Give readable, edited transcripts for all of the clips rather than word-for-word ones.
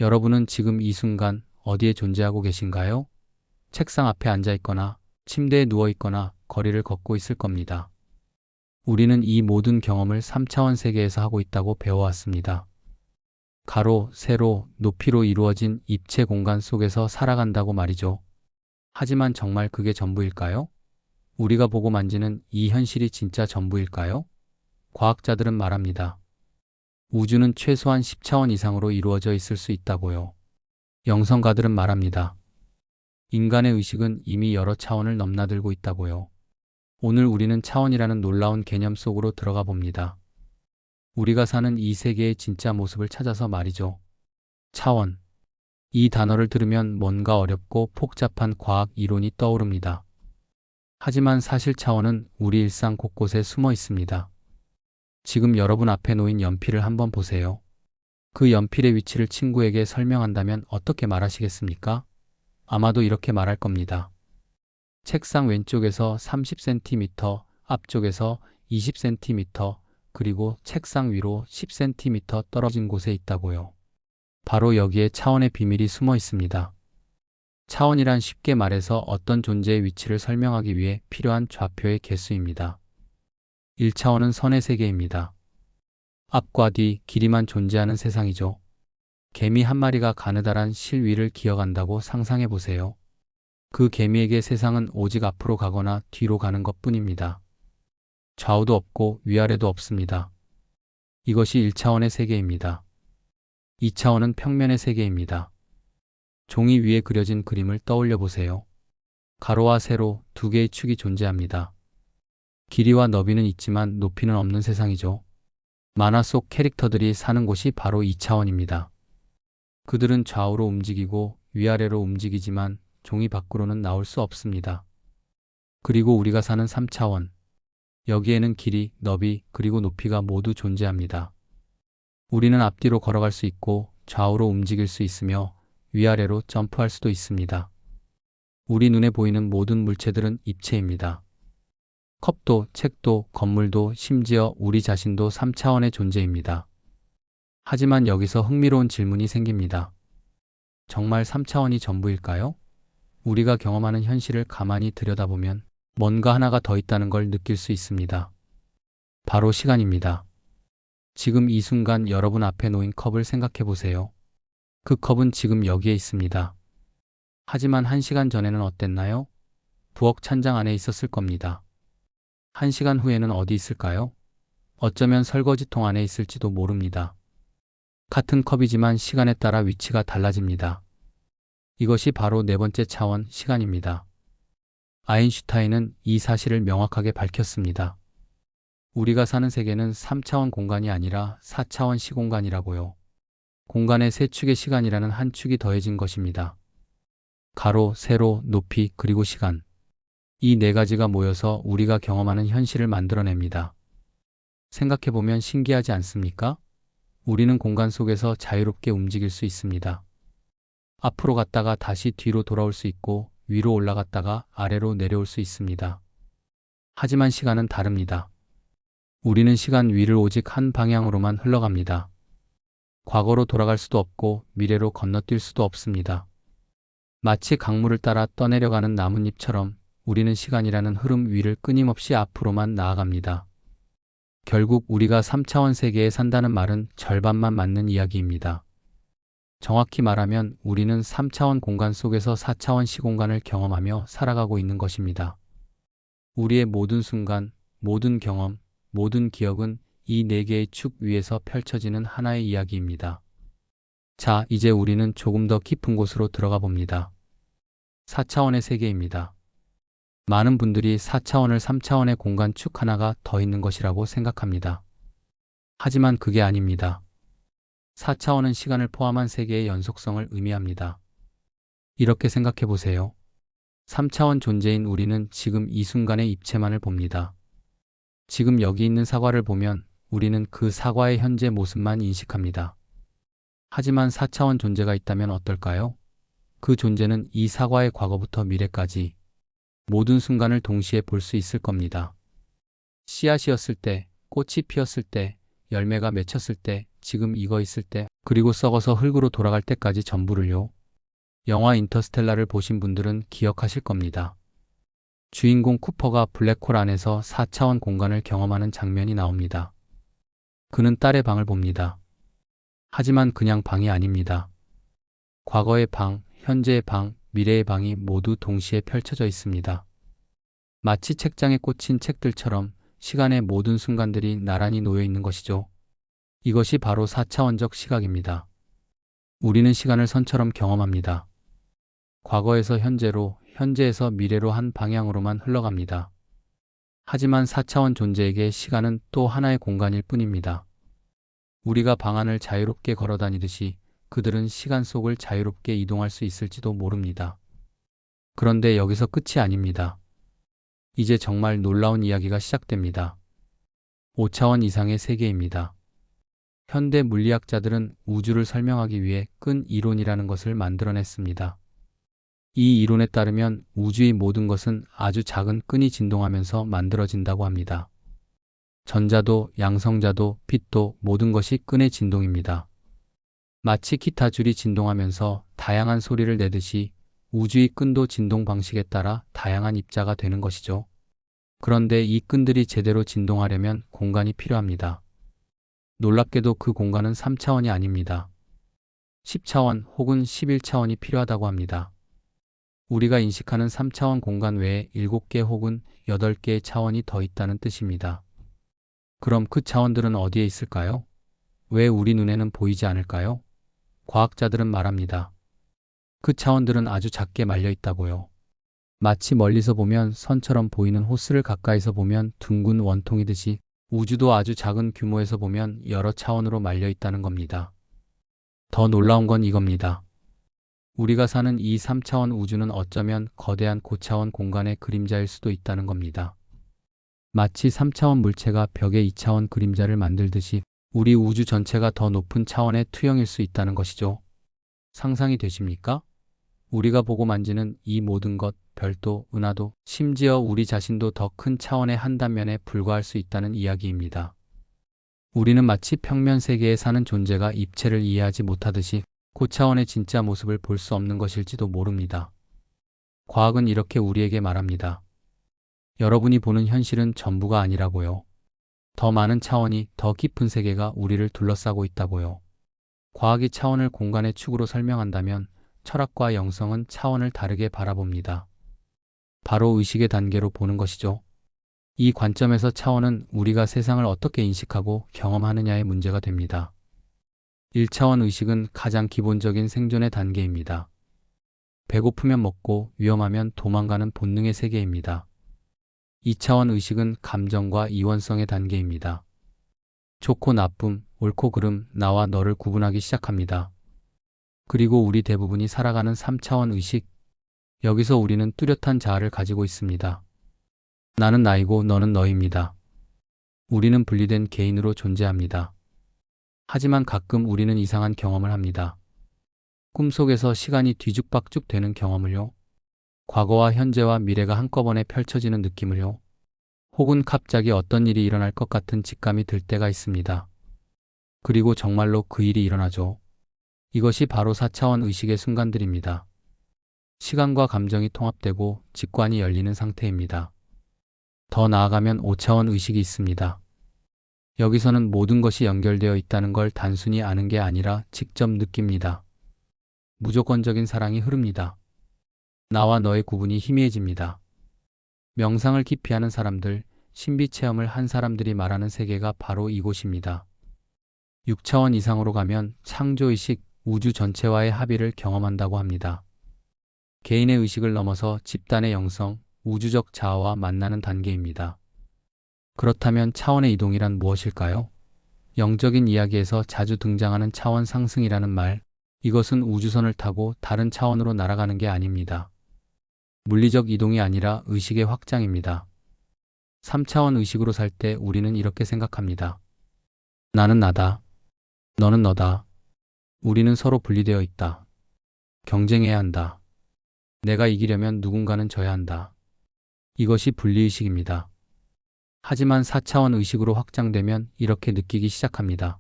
여러분은 지금 이 순간 어디에 존재하고 계신가요? 책상 앞에 앉아 있거나 침대에 누워 있거나 거리를 걷고 있을 겁니다. 우리는 이 모든 경험을 3차원 세계에서 하고 있다고 배워왔습니다. 가로, 세로, 높이로 이루어진 입체 공간 속에서 살아간다고 말이죠. 하지만 정말 그게 전부일까요? 우리가 보고 만지는 이 현실이 진짜 전부일까요? 과학자들은 말합니다. 우주는 최소한 10차원 이상으로 이루어져 있을 수 있다고요. 영성가들은 말합니다. 인간의 의식은 이미 여러 차원을 넘나들고 있다고요. 오늘 우리는 차원이라는 놀라운 개념 속으로 들어가 봅니다. 우리가 사는 이 세계의 진짜 모습을 찾아서 말이죠. 차원. 이 단어를 들으면 뭔가 어렵고 복잡한 과학 이론이 떠오릅니다. 하지만 사실 차원은 우리 일상 곳곳에 숨어 있습니다. 지금 여러분 앞에 놓인 연필을 한번 보세요. 그 연필의 위치를 친구에게 설명한다면 어떻게 말하시겠습니까? 아마도 이렇게 말할 겁니다. 책상 왼쪽에서 30cm, 앞쪽에서 20cm, 그리고 책상 위로 10cm 떨어진 곳에 있다고요. 바로 여기에 차원의 비밀이 숨어 있습니다. 차원이란 쉽게 말해서 어떤 존재의 위치를 설명하기 위해 필요한 좌표의 개수입니다. 1차원은 선의 세계입니다. 앞과 뒤, 길이만 존재하는 세상이죠. 개미 한 마리가 가느다란 실 위를 기어간다고 상상해 보세요. 그 개미에게 세상은 오직 앞으로 가거나 뒤로 가는 것뿐입니다. 좌우도 없고 위아래도 없습니다. 이것이 1차원의 세계입니다. 2차원은 평면의 세계입니다. 종이 위에 그려진 그림을 떠올려 보세요. 가로와 세로 두 개의 축이 존재합니다. 길이와 너비는 있지만 높이는 없는 세상이죠. 만화 속 캐릭터들이 사는 곳이 바로 2차원입니다. 그들은 좌우로 움직이고 위아래로 움직이지만 종이 밖으로는 나올 수 없습니다. 그리고 우리가 사는 3차원. 여기에는 길이, 너비, 그리고 높이가 모두 존재합니다. 우리는 앞뒤로 걸어갈 수 있고 좌우로 움직일 수 있으며 위아래로 점프할 수도 있습니다. 우리 눈에 보이는 모든 물체들은 입체입니다. 컵도, 책도, 건물도, 심지어 우리 자신도 3차원의 존재입니다. 하지만 여기서 흥미로운 질문이 생깁니다. 정말 3차원이 전부일까요? 우리가 경험하는 현실을 가만히 들여다보면 뭔가 하나가 더 있다는 걸 느낄 수 있습니다. 바로 시간입니다. 지금 이 순간 여러분 앞에 놓인 컵을 생각해 보세요. 그 컵은 지금 여기에 있습니다. 하지만 1시간 전에는 어땠나요? 부엌 찬장 안에 있었을 겁니다. 1시간 후에는 어디 있을까요? 어쩌면 설거지통 안에 있을지도 모릅니다. 같은 컵이지만 시간에 따라 위치가 달라집니다. 이것이 바로 네 번째 차원, 시간입니다. 아인슈타인은 이 사실을 명확하게 밝혔습니다. 우리가 사는 세계는 3차원 공간이 아니라 4차원 시공간이라고요. 공간의 세 축의 시간이라는 한 축이 더해진 것입니다. 가로, 세로, 높이, 그리고 시간. 이 네 가지가 모여서 우리가 경험하는 현실을 만들어냅니다. 생각해보면 신기하지 않습니까? 우리는 공간 속에서 자유롭게 움직일 수 있습니다. 앞으로 갔다가 다시 뒤로 돌아올 수 있고 위로 올라갔다가 아래로 내려올 수 있습니다. 하지만 시간은 다릅니다. 우리는 시간 위를 오직 한 방향으로만 흘러갑니다. 과거로 돌아갈 수도 없고 미래로 건너뛸 수도 없습니다. 마치 강물을 따라 떠내려가는 나뭇잎처럼 우리는 시간이라는 흐름 위를 끊임없이 앞으로만 나아갑니다. 결국 우리가 3차원 세계에 산다는 말은 절반만 맞는 이야기입니다. 정확히 말하면 우리는 3차원 공간 속에서 4차원 시공간을 경험하며 살아가고 있는 것입니다. 우리의 모든 순간, 모든 경험, 모든 기억은 이 네 개의 축 위에서 펼쳐지는 하나의 이야기입니다. 자, 이제 우리는 조금 더 깊은 곳으로 들어가 봅니다. 4차원의 세계입니다. 많은 분들이 4차원을 3차원의 공간 축 하나가 더 있는 것이라고 생각합니다. 하지만 그게 아닙니다. 4차원은 시간을 포함한 세계의 연속성을 의미합니다. 이렇게 생각해 보세요. 3차원 존재인 우리는 지금 이 순간의 입체만을 봅니다. 지금 여기 있는 사과를 보면 우리는 그 사과의 현재 모습만 인식합니다. 하지만 4차원 존재가 있다면 어떨까요? 그 존재는 이 사과의 과거부터 미래까지 모든 순간을 동시에 볼 수 있을 겁니다. 씨앗이었을 때, 꽃이 피었을 때, 열매가 맺혔을 때, 지금 이거 있을 때, 그리고 썩어서 흙으로 돌아갈 때까지 전부를요. 영화 인터스텔라를 보신 분들은 기억하실 겁니다. 주인공 쿠퍼가 블랙홀 안에서 4차원 공간을 경험하는 장면이 나옵니다. 그는 딸의 방을 봅니다. 하지만 그냥 방이 아닙니다. 과거의 방, 현재의 방, 미래의 방이 모두 동시에 펼쳐져 있습니다. 마치 책장에 꽂힌 책들처럼 시간의 모든 순간들이 나란히 놓여 있는 것이죠. 이것이 바로 4차원적 시각입니다. 우리는 시간을 선처럼 경험합니다. 과거에서 현재로, 현재에서 미래로 한 방향으로만 흘러갑니다. 하지만 4차원 존재에게 시간은 또 하나의 공간일 뿐입니다. 우리가 방 안을 자유롭게 걸어 다니듯이 그들은 시간 속을 자유롭게 이동할 수 있을지도 모릅니다. 그런데 여기서 끝이 아닙니다. 이제 정말 놀라운 이야기가 시작됩니다. 5차원 이상의 세계입니다. 현대 물리학자들은 우주를 설명하기 위해 끈 이론이라는 것을 만들어냈습니다. 이 이론에 따르면 우주의 모든 것은 아주 작은 끈이 진동하면서 만들어진다고 합니다. 전자도, 양성자도, 빛도 모든 것이 끈의 진동입니다. 마치 기타 줄이 진동하면서 다양한 소리를 내듯이 우주의 끈도 진동 방식에 따라 다양한 입자가 되는 것이죠. 그런데 이 끈들이 제대로 진동하려면 공간이 필요합니다. 놀랍게도 그 공간은 3차원이 아닙니다. 10차원 혹은 11차원이 필요하다고 합니다. 우리가 인식하는 3차원 공간 외에 7개 혹은 8개의 차원이 더 있다는 뜻입니다. 그럼 그 차원들은 어디에 있을까요? 왜 우리 눈에는 보이지 않을까요? 과학자들은 말합니다. 그 차원들은 아주 작게 말려 있다고요. 마치 멀리서 보면 선처럼 보이는 호스를 가까이서 보면 둥근 원통이듯이 우주도 아주 작은 규모에서 보면 여러 차원으로 말려 있다는 겁니다. 더 놀라운 건 이겁니다. 우리가 사는 이 3차원 우주는 어쩌면 거대한 고차원 공간의 그림자일 수도 있다는 겁니다. 마치 3차원 물체가 벽에 2차원 그림자를 만들듯이 우리 우주 전체가 더 높은 차원의 투영일 수 있다는 것이죠. 상상이 되십니까? 우리가 보고 만지는 이 모든 것, 별도, 은하도, 심지어 우리 자신도 더 큰 차원의 한 단면에 불과할 수 있다는 이야기입니다. 우리는 마치 평면 세계에 사는 존재가 입체를 이해하지 못하듯이 고차원의 진짜 모습을 볼 수 없는 것일지도 모릅니다. 과학은 이렇게 우리에게 말합니다. 여러분이 보는 현실은 전부가 아니라고요. 더 많은 차원이, 더 깊은 세계가 우리를 둘러싸고 있다고요. 과학이 차원을 공간의 축으로 설명한다면 철학과 영성은 차원을 다르게 바라봅니다. 바로 의식의 단계로 보는 것이죠. 이 관점에서 차원은 우리가 세상을 어떻게 인식하고 경험하느냐의 문제가 됩니다. 1차원 의식은 가장 기본적인 생존의 단계입니다. 배고프면 먹고 위험하면 도망가는 본능의 세계입니다. 2차원 의식은 감정과 이원성의 단계입니다. 좋고 나쁨, 옳고 그름, 나와 너를 구분하기 시작합니다. 그리고 우리 대부분이 살아가는 3차원 의식, 여기서 우리는 뚜렷한 자아를 가지고 있습니다. 나는 나이고 너는 너입니다. 우리는 분리된 개인으로 존재합니다. 하지만 가끔 우리는 이상한 경험을 합니다. 꿈속에서 시간이 뒤죽박죽 되는 경험을요. 과거와 현재와 미래가 한꺼번에 펼쳐지는 느낌을요. 혹은 갑자기 어떤 일이 일어날 것 같은 직감이 들 때가 있습니다. 그리고 정말로 그 일이 일어나죠. 이것이 바로 4차원 의식의 순간들입니다. 시간과 감정이 통합되고 직관이 열리는 상태입니다. 더 나아가면 5차원 의식이 있습니다. 여기서는 모든 것이 연결되어 있다는 걸 단순히 아는 게 아니라 직접 느낍니다. 무조건적인 사랑이 흐릅니다. 나와 너의 구분이 희미해집니다. 명상을 깊이 하는 사람들, 신비 체험을 한 사람들이 말하는 세계가 바로 이곳입니다. 6차원 이상으로 가면 창조의식, 우주 전체와의 합의를 경험한다고 합니다. 개인의 의식을 넘어서 집단의 영성, 우주적 자아와 만나는 단계입니다. 그렇다면 차원의 이동이란 무엇일까요? 영적인 이야기에서 자주 등장하는 차원 상승이라는 말, 이것은 우주선을 타고 다른 차원으로 날아가는 게 아닙니다. 물리적 이동이 아니라 의식의 확장입니다. 3차원 의식으로 살 때 우리는 이렇게 생각합니다. 나는 나다. 너는 너다. 우리는 서로 분리되어 있다. 경쟁해야 한다. 내가 이기려면 누군가는 져야 한다. 이것이 분리의식입니다. 하지만 4차원 의식으로 확장되면 이렇게 느끼기 시작합니다.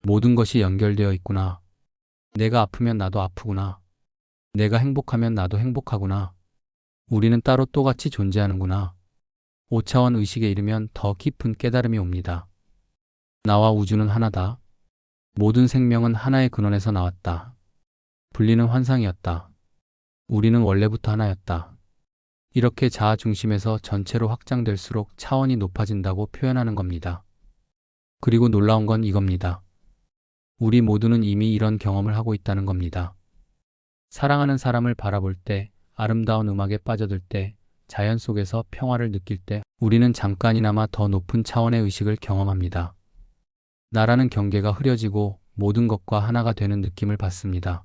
모든 것이 연결되어 있구나. 내가 아프면 나도 아프구나. 내가 행복하면 나도 행복하구나. 우리는 따로 또같이 존재하는구나. 5차원 의식에 이르면 더 깊은 깨달음이 옵니다. 나와 우주는 하나다. 모든 생명은 하나의 근원에서 나왔다. 분리는 환상이었다. 우리는 원래부터 하나였다. 이렇게 자아 중심에서 전체로 확장될수록 차원이 높아진다고 표현하는 겁니다. 그리고 놀라운 건 이겁니다. 우리 모두는 이미 이런 경험을 하고 있다는 겁니다. 사랑하는 사람을 바라볼 때, 아름다운 음악에 빠져들 때, 자연 속에서 평화를 느낄 때 우리는 잠깐이나마 더 높은 차원의 의식을 경험합니다. 나라는 경계가 흐려지고 모든 것과 하나가 되는 느낌을 받습니다.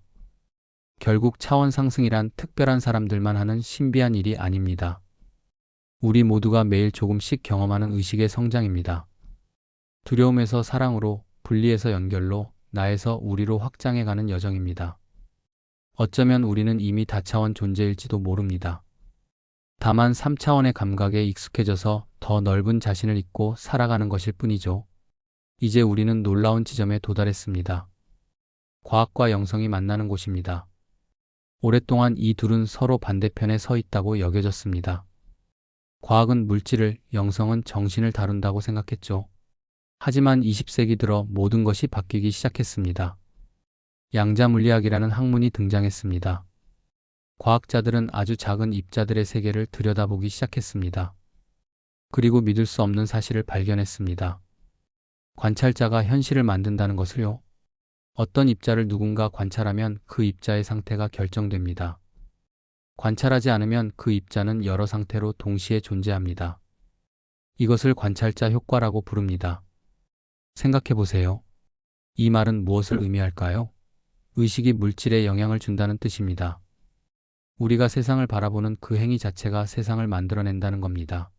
결국 차원 상승이란 특별한 사람들만 하는 신비한 일이 아닙니다. 우리 모두가 매일 조금씩 경험하는 의식의 성장입니다. 두려움에서 사랑으로, 분리에서 연결로, 나에서 우리로 확장해가는 여정입니다. 어쩌면 우리는 이미 다차원 존재일지도 모릅니다. 다만 3차원의 감각에 익숙해져서 더 넓은 자신을 잊고 살아가는 것일 뿐이죠. 이제 우리는 놀라운 지점에 도달했습니다. 과학과 영성이 만나는 곳입니다. 오랫동안 이 둘은 서로 반대편에 서 있다고 여겨졌습니다. 과학은 물질을, 영성은 정신을 다룬다고 생각했죠. 하지만 20세기 들어 모든 것이 바뀌기 시작했습니다. 양자물리학이라는 학문이 등장했습니다. 과학자들은 아주 작은 입자들의 세계를 들여다보기 시작했습니다. 그리고 믿을 수 없는 사실을 발견했습니다. 관찰자가 현실을 만든다는 것을요. 어떤 입자를 누군가 관찰하면 그 입자의 상태가 결정됩니다. 관찰하지 않으면 그 입자는 여러 상태로 동시에 존재합니다. 이것을 관찰자 효과라고 부릅니다. 생각해 보세요. 이 말은 무엇을 의미할까요? 의식이 물질에 영향을 준다는 뜻입니다. 우리가 세상을 바라보는 그 행위 자체가 세상을 만들어낸다는 겁니다.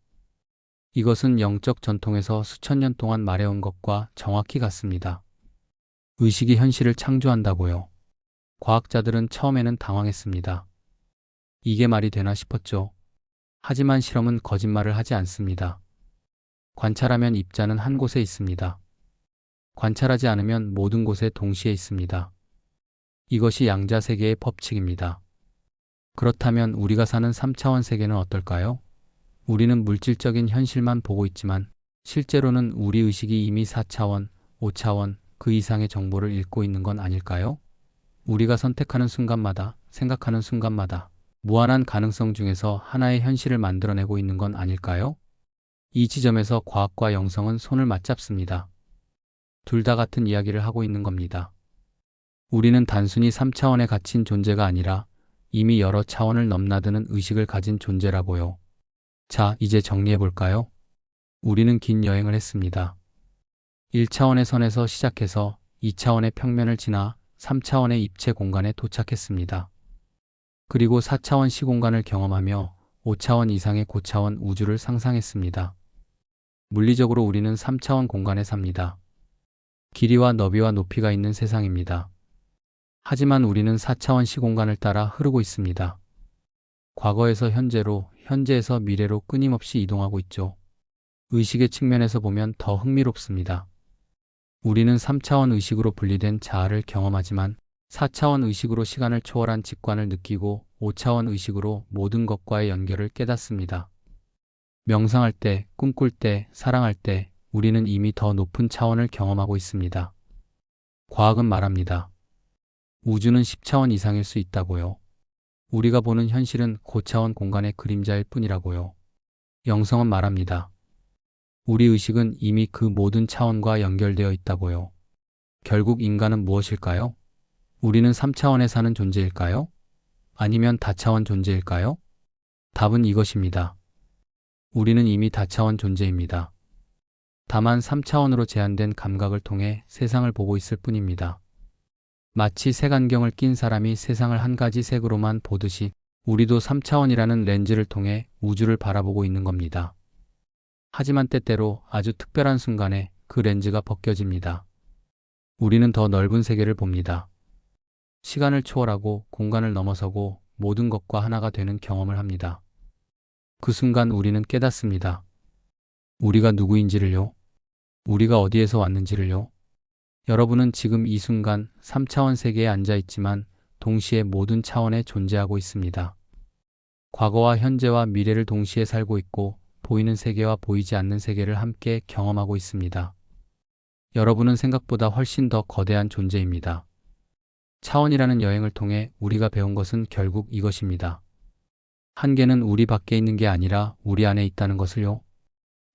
이것은 영적 전통에서 수천 년 동안 말해온 것과 정확히 같습니다. 의식이 현실을 창조한다고요. 과학자들은 처음에는 당황했습니다. 이게 말이 되나 싶었죠. 하지만 실험은 거짓말을 하지 않습니다. 관찰하면 입자는 한 곳에 있습니다. 관찰하지 않으면 모든 곳에 동시에 있습니다. 이것이 양자 세계의 법칙입니다. 그렇다면 우리가 사는 3차원 세계는 어떨까요? 우리는 물질적인 현실만 보고 있지만 실제로는 우리 의식이 이미 4차원, 5차원, 그 이상의 정보를 읽고 있는 건 아닐까요? 우리가 선택하는 순간마다, 생각하는 순간마다 무한한 가능성 중에서 하나의 현실을 만들어내고 있는 건 아닐까요? 이 지점에서 과학과 영성은 손을 맞잡습니다. 둘 다 같은 이야기를 하고 있는 겁니다. 우리는 단순히 3차원에 갇힌 존재가 아니라 이미 여러 차원을 넘나드는 의식을 가진 존재라고요. 자, 이제 정리해볼까요? 우리는 긴 여행을 했습니다. 1차원의 선에서 시작해서 2차원의 평면을 지나 3차원의 입체 공간에 도착했습니다. 그리고 4차원 시공간을 경험하며 5차원 이상의 고차원 우주를 상상했습니다. 물리적으로 우리는 3차원 공간에 삽니다. 길이와 너비와 높이가 있는 세상입니다. 하지만 우리는 4차원 시공간을 따라 흐르고 있습니다. 과거에서 현재로, 현재에서 미래로 끊임없이 이동하고 있죠. 의식의 측면에서 보면 더 흥미롭습니다. 우리는 3차원 의식으로 분리된 자아를 경험하지만 4차원 의식으로 시간을 초월한 직관을 느끼고 5차원 의식으로 모든 것과의 연결을 깨닫습니다. 명상할 때, 꿈꿀 때, 사랑할 때 우리는 이미 더 높은 차원을 경험하고 있습니다. 과학은 말합니다. 우주는 10차원 이상일 수 있다고요. 우리가 보는 현실은 고차원 공간의 그림자일 뿐이라고요. 영성은 말합니다. 우리 의식은 이미 그 모든 차원과 연결되어 있다고요. 결국 인간은 무엇일까요? 우리는 3차원에 사는 존재일까요? 아니면 다차원 존재일까요? 답은 이것입니다. 우리는 이미 다차원 존재입니다. 다만 3차원으로 제한된 감각을 통해 세상을 보고 있을 뿐입니다. 마치 색안경을 낀 사람이 세상을 한 가지 색으로만 보듯이 우리도 3차원이라는 렌즈를 통해 우주를 바라보고 있는 겁니다. 하지만 때때로 아주 특별한 순간에 그 렌즈가 벗겨집니다. 우리는 더 넓은 세계를 봅니다. 시간을 초월하고 공간을 넘어서고 모든 것과 하나가 되는 경험을 합니다. 그 순간 우리는 깨닫습니다. 우리가 누구인지를요. 우리가 어디에서 왔는지를요. 여러분은 지금 이 순간 3차원 세계에 앉아 있지만 동시에 모든 차원에 존재하고 있습니다. 과거와 현재와 미래를 동시에 살고 있고 보이는 세계와 보이지 않는 세계를 함께 경험하고 있습니다. 여러분은 생각보다 훨씬 더 거대한 존재입니다. 차원이라는 여행을 통해 우리가 배운 것은 결국 이것입니다. 한계는 우리 밖에 있는 게 아니라 우리 안에 있다는 것을요.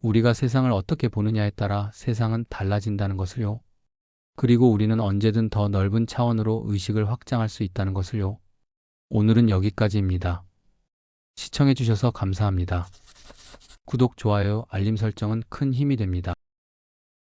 우리가 세상을 어떻게 보느냐에 따라 세상은 달라진다는 것을요. 그리고 우리는 언제든 더 넓은 차원으로 의식을 확장할 수 있다는 것을요. 오늘은 여기까지입니다. 시청해주셔서 감사합니다. 구독, 좋아요, 알림 설정은 큰 힘이 됩니다.